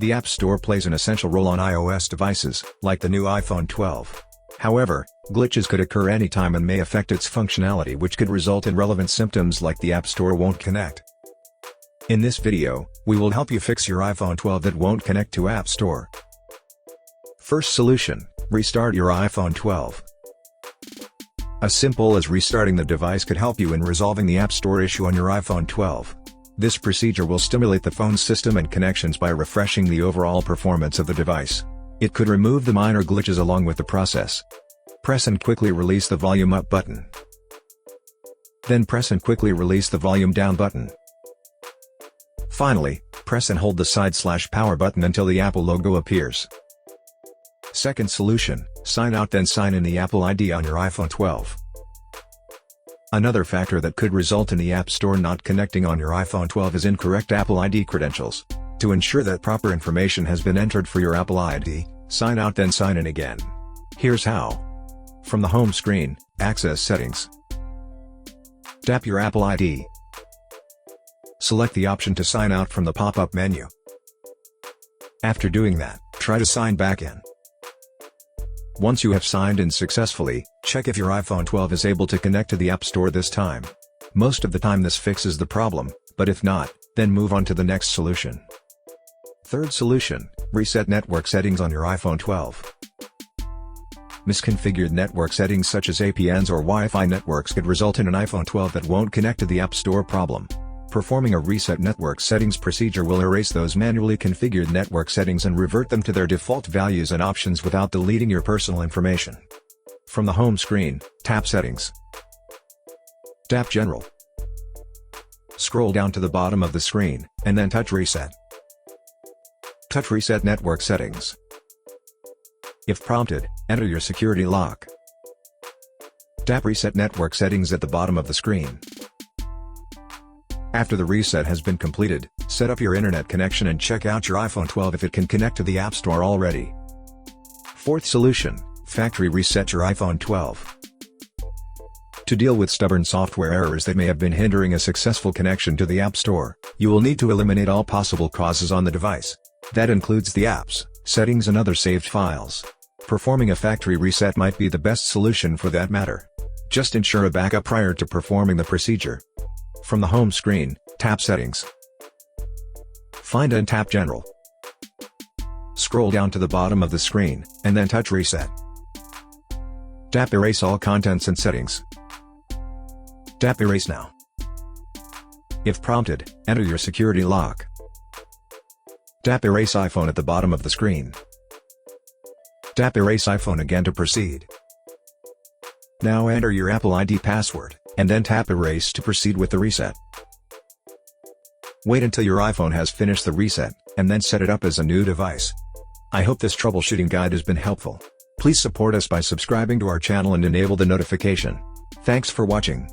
The App Store plays an essential role on iOS devices, like the new iPhone 12. However, glitches could occur anytime and may affect its functionality, which could result in relevant symptoms like the App Store won't connect. In this video, we will help you fix your iPhone 12 that won't connect to App Store. First solution, restart your iPhone 12. As simple as restarting the device could help you in resolving the App Store issue on your iPhone 12. This procedure will stimulate the phone's system and connections by refreshing the overall performance of the device. It could remove the minor glitches along with the process. Press and quickly release the volume up button. Then press and quickly release the volume down button. Finally, press and hold the side/power button until the Apple logo appears. Second solution, sign out then sign in the Apple ID on your iPhone 12. Another factor that could result in the App Store not connecting on your iPhone 12 is incorrect Apple ID credentials. To ensure that proper information has been entered for your Apple ID, sign out then sign in again. Here's how. From the home screen, access Settings. Tap your Apple ID. Select the option to sign out from the pop-up menu. After doing that, try to sign back in. Once you have signed in successfully, check if your iPhone 12 is able to connect to the App Store this time. Most of the time this fixes the problem, but if not, then move on to the next solution. Third solution, reset network settings on your iPhone 12. Misconfigured network settings such as APNs or Wi-Fi networks could result in an iPhone 12 that won't connect to the App Store problem. Performing a reset network settings procedure will erase those manually configured network settings and revert them to their default values and options without deleting your personal information. From the home screen, tap Settings. Tap General. Scroll down to the bottom of the screen, and then touch Reset. Touch Reset Network Settings. If prompted, enter your security lock. Tap Reset Network Settings at the bottom of the screen. After the reset has been completed, set up your internet connection and check out your iPhone 12 if it can connect to the App Store already. Fourth solution, factory reset your iPhone 12. To deal with stubborn software errors that may have been hindering a successful connection to the App Store, you will need to eliminate all possible causes on the device. That includes the apps, settings and other saved files. Performing a factory reset might be the best solution for that matter. Just ensure a backup prior to performing the procedure. From the home screen, tap Settings. Find and tap General. Scroll down to the bottom of the screen, and then touch Reset. Tap Erase all contents and settings. Tap Erase now. If prompted, enter your security lock. Tap Erase iPhone at the bottom of the screen. Tap Erase iPhone again to proceed. Now enter your Apple ID password, and then tap Erase to proceed with the reset. Wait until your iPhone has finished the reset, and then set it up as a new device. I hope this troubleshooting guide has been helpful. Please support us by subscribing to our channel and enable the notification. Thanks for watching.